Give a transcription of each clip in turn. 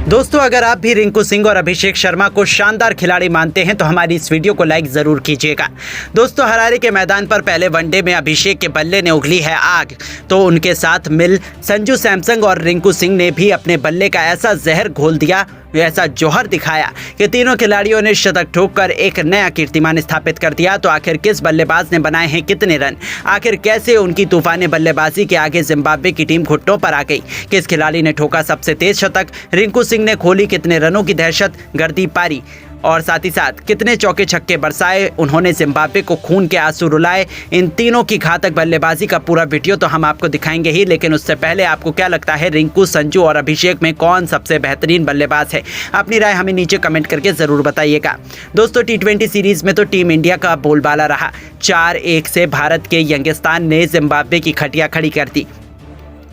दोस्तों, अगर आप भी रिंकू सिंह और अभिषेक शर्मा को शानदार खिलाड़ी मानते हैं तो हमारी इस वीडियो को लाइक ज़रूर कीजिएगा। दोस्तों, हरारे के मैदान पर पहले वनडे में अभिषेक के बल्ले ने उगली है आग, तो उनके साथ मिल संजू सैमसन और रिंकू सिंह ने भी अपने बल्ले का ऐसा जहर घोल दिया, ऐसा जौहर दिखाया कि तीनों खिलाड़ियों ने शतक ठोककर एक नया कीर्तिमान स्थापित कर दिया। तो आखिर किस बल्लेबाज ने बनाए हैं कितने रन, आखिर कैसे उनकी तूफानी बल्लेबाजी के आगे जिम्बाब्वे की टीम घुटनों पर आ गई, किस खिलाड़ी ने ठोका सबसे तेज शतक, रिंकू सिंह ने खोली कितने रनों की दहशत गर्दी पारी, और साथ ही साथ कितने चौके छक्के बरसाए उन्होंने जिम्बाब्वे को खून के आंसू रुलाए। इन तीनों की घातक बल्लेबाजी का पूरा वीडियो तो हम आपको दिखाएंगे ही, लेकिन उससे पहले आपको क्या लगता है रिंकू, संजू और अभिषेक में कौन सबसे बेहतरीन बल्लेबाज है? अपनी राय हमें नीचे कमेंट करके ज़रूर बताइएगा। दोस्तों, T20 सीरीज़ में तो टीम इंडिया का बोलबाला रहा। 4-1 से भारत के यंगिस्तान ने जिम्बाब्वे की खटिया खड़ी कर दी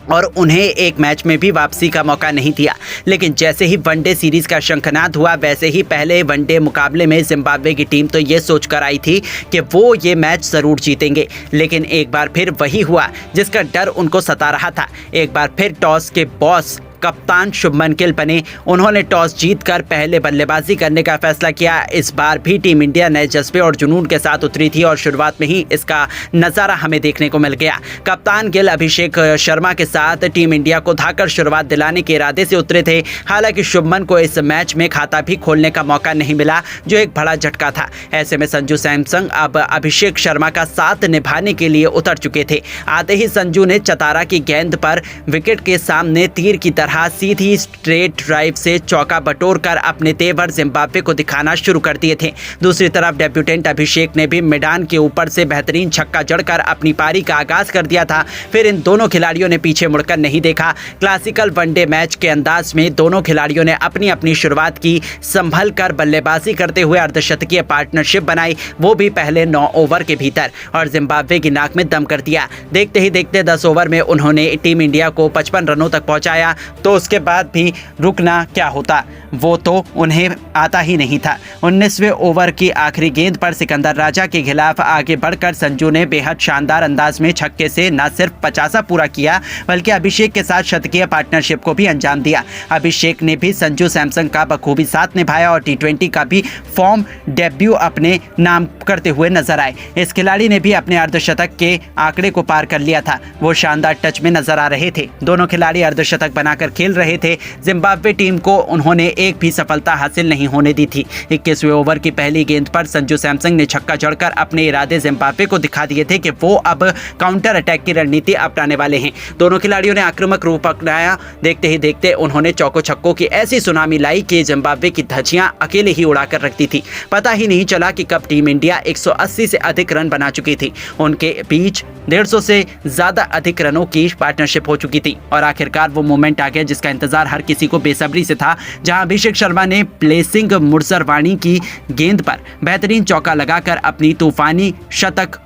और उन्हें एक मैच में भी वापसी का मौका नहीं दिया। लेकिन जैसे ही वनडे सीरीज़ का शंखनाद हुआ, वैसे ही पहले वनडे मुकाबले में जिम्बाब्वे की टीम तो ये सोच कर आई थी कि वो ये मैच ज़रूर जीतेंगे, लेकिन एक बार फिर वही हुआ जिसका डर उनको सता रहा था। एक बार फिर टॉस के बॉस कप्तान शुभमन गिल बने। उन्होंने टॉस जीतकर पहले बल्लेबाजी करने का फैसला किया। इस बार भी टीम इंडिया नए जज्बे और जुनून के साथ उतरी थी और शुरुआत में ही इसका नज़ारा हमें देखने को मिल गया। कप्तान गिल अभिषेक शर्मा के साथ टीम इंडिया को धाकड़ शुरुआत दिलाने के इरादे से उतरे थे। हालांकि शुभमन को इस मैच में खाता भी खोलने का मौका नहीं मिला, जो एक बड़ा झटका था। ऐसे में संजू सैमसन अब अभिषेक शर्मा का साथ निभाने के लिए उतर चुके थे। आते ही संजू ने चतारा की गेंद पर विकेट के सामने तीर की तरह सीधी स्ट्रेट ड्राइव से चौका बटोरकर अपने तेवर जिम्बाब्वे को दिखाना शुरू कर दिए थे। दूसरी तरफ डेब्यूटेंट अभिषेक ने भी मैदान के ऊपर से बेहतरीन छक्का जड़कर अपनी पारी का आगाज कर दिया था। फिर इन दोनों खिलाड़ियों ने पीछे मुड़कर नहीं देखा। क्लासिकल वनडे मैच के अंदाज में दोनों खिलाड़ियों ने अपनी अपनी शुरुआत की, संभल कर बल्लेबाजी करते हुए अर्धशतकीय पार्टनरशिप बनाई, वो भी पहले 9 ओवर के भीतर, और जिम्बाब्वे की नाक में दम कर दिया। देखते ही देखते 10 ओवर में उन्होंने टीम इंडिया को 55 रनों तक पहुंचाया। तो उसके बाद भी रुकना क्या होता, वो तो उन्हें आता ही नहीं था। 19वें ओवर की आखिरी गेंद पर सिकंदर राजा के खिलाफ आगे बढ़कर संजू ने बेहद शानदार अंदाज में छक्के से न सिर्फ 50 पूरा किया, बल्कि अभिषेक के साथ शतकीय पार्टनरशिप को भी अंजाम दिया। अभिषेक ने भी संजू सैमसन का बखूबी साथ निभाया और T20 का भी फॉर्म डेब्यू अपने नाम करते हुए नजर आए। इस खिलाड़ी ने भी अपने अर्धशतक के आंकड़े को पार कर लिया था। वो शानदार टच में नजर आ रहे थे। दोनों खिलाड़ी अर्धशतक बनाकर खेल रहे थे। जिम्बाब्वे टीम को उन्होंने एक भी सफलता हासिल नहीं होने दी थी। 21वें ओवर की पहली गेंद पर संजू सैमसन ने छक्का जड़कर अपने इरादे जिम्बाब्वे को दिखा दिए थे कि वो अब काउंटर अटैक की रणनीति अपनाने वाले हैं। दोनों खिलाड़ियों ने आक्रामक रूप अपनाया। देखते ही देखते उन्होंने चौको छक्कों की ऐसी सुनामी लाई कि जिम्बाब्वे की धज्जियां अकेले ही उड़ाकर रखती थी। पता ही नहीं चला कि कब टीम इंडिया 180 से अधिक रन बना चुकी थी। उनके बीच 150 से ज्यादा अधिक रनों की पार्टनरशिप हो चुकी थी और आखिरकार वो मोमेंट आ गया जिसका इंतजार हर किसी को बेसब्री से था, जहां अभिषेक शर्मा ने प्लेसिंग मुर्सरवाणी की गेंद पर बेहतरीन चौका लगाकर अपनी तूफानी शतक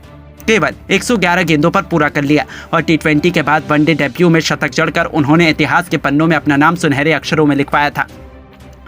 केवल 111 गेंदों पर पूरा कर लिया और T20 के बाद वनडे डेब्यू में शतक जड़कर उन्होंने इतिहास के पन्नों में अपना नाम सुनहरे अक्षरों में लिखवाया था।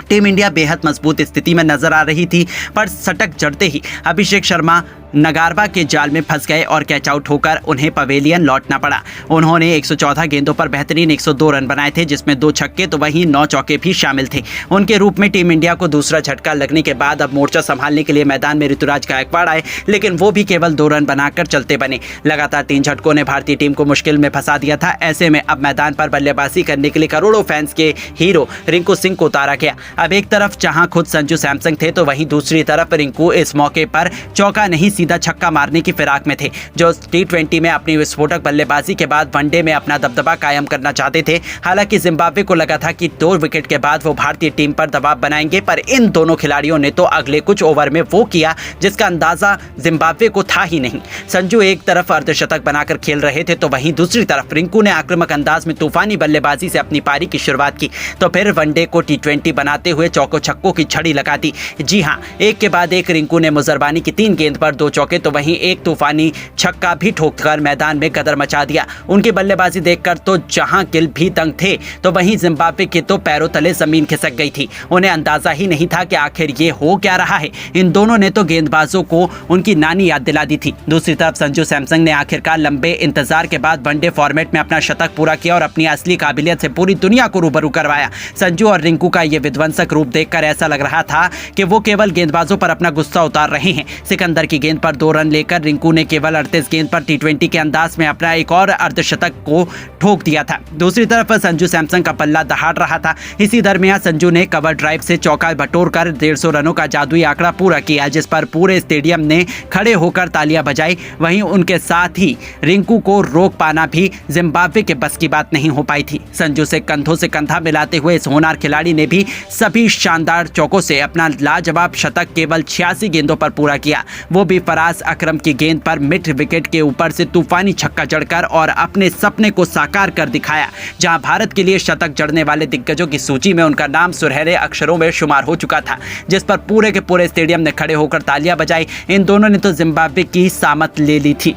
टीम इंडिया बेहद मजबूत स्थिति में नजर आ रही थी, पर शतक जड़ते ही अभिषेक शर्मा नगारवा के जाल में फंस गए और कैच आउट होकर उन्हें पवेलियन लौटना पड़ा। उन्होंने 114 गेंदों पर बेहतरीन 102 रन बनाए थे, जिसमें 2 छक्के तो वहीं 9 चौके भी शामिल थे। उनके रूप में टीम इंडिया को दूसरा झटका लगने के बाद अब मोर्चा संभालने के लिए मैदान में ऋतुराज गायकवाड़ आए, लेकिन वो भी केवल 2 रन बनाकर चलते बने। लगातार 3 झटकों ने भारतीय टीम को मुश्किल में फंसा दिया था। ऐसे में अब मैदान पर बल्लेबाजी करने के लिए करोड़ों फैंस के हीरो रिंकू सिंह को उतारा गया। अब एक तरफ जहां खुद संजू सैमसन थे, तो वहीं दूसरी तरफ रिंकू इस मौके पर चौका नहीं सीधा छक्का मारने की फिराक में थे, जो T20 में अपनी विस्फोटक बल्लेबाजी के बाद वनडे में अपना दबदबा कायम करना चाहते थे। हालांकि जिम्बाब्वे को लगा था कि 2 विकेट के बाद वो भारतीय टीम पर दबाव बनाएंगे, पर इन दोनों खिलाड़ियों ने तो अगले कुछ ओवर में वो किया जिसका अंदाजा जिम्बाब्वे को था ही नहीं। संजू एक तरफ अर्धशतक बनाकर खेल रहे थे, तो वहीं दूसरी तरफ रिंकू ने आक्रामक अंदाज में तूफानी बल्लेबाजी से अपनी पारी की शुरुआत की। तो फिर वनडे को T20 बनाते हुए चौको छक्कों की छड़ी लगा दी। जी हाँ, एक के बाद एक रिंकू ने मुजरबानी की 3 गेंद पर 2 चौके तो वहीं एक तूफानी छक्का भी ठोककर मैदान में कदर मचा दिया। उनकी बल्लेबाजी देखकर तो जहां गिल भी दंग थे तो वहीं जिम्बाब्वे के तो पैरों तले जमीन खिसक गई थी। उन्हें अंदाजा ही नहीं था कि आखिर ये हो क्या रहा है। इन दोनों ने तो गेंदबाजों को उनकी नानी याद दिला दी थी। दूसरी तरफ संजू सैमसन ने आखिरकार लंबे इंतजार के बाद वनडे फॉर्मेट में अपना शतक पूरा किया और अपनी असली काबिलियत से पूरी दुनिया को रूबरू करवाया। संजू और रिंकू का ये विध्वंसक रूप देखकर ऐसा लग रहा था कि वो केवल गेंदबाजों पर अपना गुस्सा उतार रहे हैं। सिकंदर की गेंद पर 2 रन लेकर रिंकू ने केवल 38 गेंद पर T20 के अंदाज में अपना एक और अर्धशतक को ठोक दिया था। दूसरी तरफ संजू सैमसन का पल्ला दहाड़ रहा था। इसी दरमियान संजू ने कवर ड्राइव से चौका बटोरकर 150 रनों का जादुई आंकड़ा पूरा किया, जिस पर पूरे स्टेडियम ने खड़े होकर तालियां बजाई। वहीं उनके साथ ही रिंकू को रोक पाना भी जिम्बाब्वे के बस की बात नहीं हो पाई थी। संजू से कंधों से कंधा मिलाते हुए इस होनहार खिलाड़ी ने भी सभी शानदार चौकों से अपना लाजवाब शतक केवल 86 गेंदों पर पूरा किया, वो भी फराज अकरम की गेंद पर मिड विकेट के ऊपर से तूफानी छक्का जड़कर, और अपने सपने को साकार कर दिखाया। जहां भारत के लिए शतक जड़ने वाले दिग्गजों की सूची में उनका नाम सुनहरे अक्षरों में शुमार हो चुका था, जिस पर पूरे के पूरे स्टेडियम ने खड़े होकर तालियां बजाई। इन दोनों ने तो जिम्बाब्वे की सामत ले ली थी।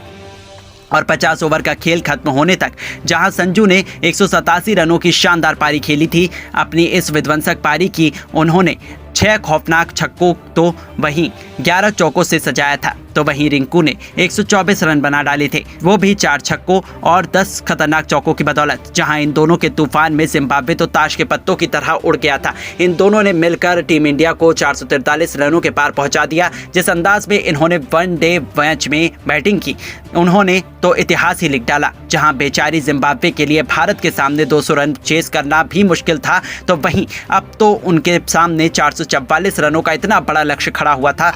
और 50 ओवर का खेल खत्म होने तक जहां संजू ने 187 रनों की शानदार पारी खेली थी, अपनी इस विध्वंसक पारी की उन्होंने 6 खौफनाक छक्कों तो वहीं 11 चौकों से सजाया था। तो वहीं रिंकू ने 124 रन बना डाले थे, वो भी 4 छक्कों और 10 खतरनाक चौकों की बदौलत। जहां इन दोनों के तूफान में जिम्बाब्वे तो ताश के पत्तों की तरह उड़ गया था। इन दोनों ने मिलकर टीम इंडिया को 443 रनों के पार पहुंचा दिया। जिस अंदाज में इन्होंने वनडे मैच में बैटिंग की, उन्होंने तो इतिहास ही लिख डाला। जहां बेचारी जिम्बाब्वे के लिए भारत के सामने 200 रन चेस करना भी मुश्किल था, तो वहीं अब तो उनके सामने 444 रनों का इतना बड़ा लक्ष्य खड़ा हुआ था,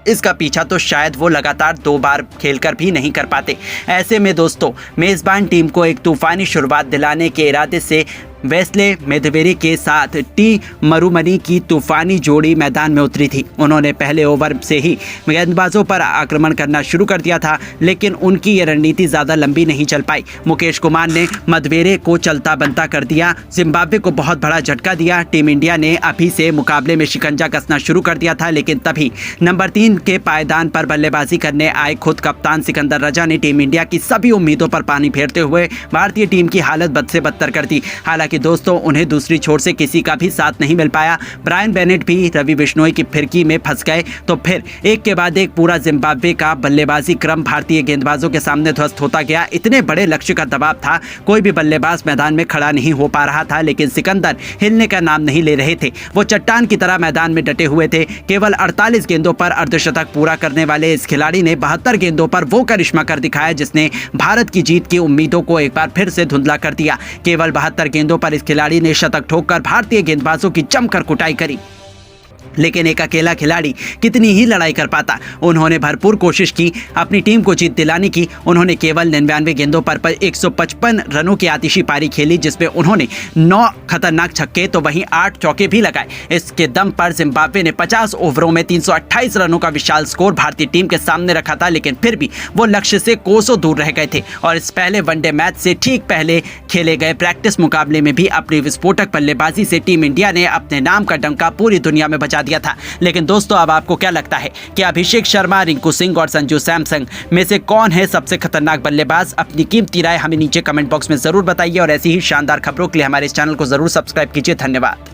इसका पीछा तो शायद वो लगातार 2 बार खेलकर भी नहीं कर पाते। ऐसे में दोस्तों, मेज़बान टीम को एक तूफानी शुरुआत दिलाने के इरादे से वेस्ले मेदवेरी के साथ टी मरुमनी की तूफानी जोड़ी मैदान में उतरी थी। उन्होंने पहले ओवर से ही गेंदबाजों पर आक्रमण करना शुरू कर दिया था, लेकिन उनकी ये रणनीति ज़्यादा लंबी नहीं चल पाई। मुकेश कुमार ने मदवेरे को चलता बनता कर दिया, जिम्बाब्वे को बहुत बड़ा झटका दिया। टीम इंडिया ने अभी से मुकाबले में शिकंजा कसना शुरू कर दिया था, लेकिन तभी नंबर 3 के पायदान पर बल्लेबाजी करने आए खुद कप्तान सिकंदर रजा ने टीम इंडिया की सभी उम्मीदों पर पानी फेरते हुए भारतीय टीम की हालत बद से बदतर कर दी। हालांकि दोस्तों, उन्हें दूसरी छोर से किसी का भी साथ नहीं मिल पाया। ब्रायन बेनेट भी रवि बिश्नोई की फिरकी में फंस गए, तो फिर एक के बाद एक पूरा जिम्बाब्वे का बल्लेबाजी क्रम भारतीय गेंदबाजों के सामने ध्वस्त होता गया। इतने बड़े लक्ष्य का दबाव था, कोई भी बल्लेबाज मैदान में खड़ा नहीं हो पा रहा था, लेकिन सिकंदर हिलने का नाम नहीं ले रहे थे। वो चट्टान की तरह मैदान में डटे हुए थे। केवल 48 गेंदों पर अर्धशतक पूरा करने वाले इस खिलाड़ी ने 72 गेंदों पर वो करिश्मा कर दिखाया जिसने भारत की जीत की उम्मीदों को एक बार फिर से धुंधला कर दिया। केवल 72 गेंदों पर इस खिलाड़ी ने शतक ठोककर भारतीय गेंदबाजों की जमकर कुटाई करी। लेकिन एक अकेला खिलाड़ी कितनी ही लड़ाई कर पाता। उन्होंने भरपूर कोशिश की अपनी टीम को जीत दिलाने की। उन्होंने केवल 99 गेंदों पर 155 रनों की आतिशी पारी खेली, जिसमें उन्होंने 9 खतरनाक छक्के तो वहीं 8 चौके भी लगाए। इसके दम पर जिम्बाब्वे ने 50 ओवरों में 328 रनों का विशाल स्कोर भारतीय टीम के सामने रखा था, लेकिन फिर भी वो लक्ष्य से कोसों दूर रह गए थे। और इस पहले वनडे मैच से ठीक पहले खेले गए प्रैक्टिस मुकाबले में भी अपनी विस्फोटक बल्लेबाजी से टीम इंडिया ने अपने नाम का डंका पूरी दुनिया में बजा दिया था। लेकिन दोस्तों, अब आपको क्या लगता है कि अभिषेक शर्मा, रिंकू सिंह और संजू सैमसन में से कौन है सबसे खतरनाक बल्लेबाज? अपनी कीमती राय हमें नीचे कमेंट बॉक्स में जरूर बताइए और ऐसी ही शानदार खबरों के लिए हमारे इस चैनल को जरूर सब्सक्राइब कीजिए। धन्यवाद।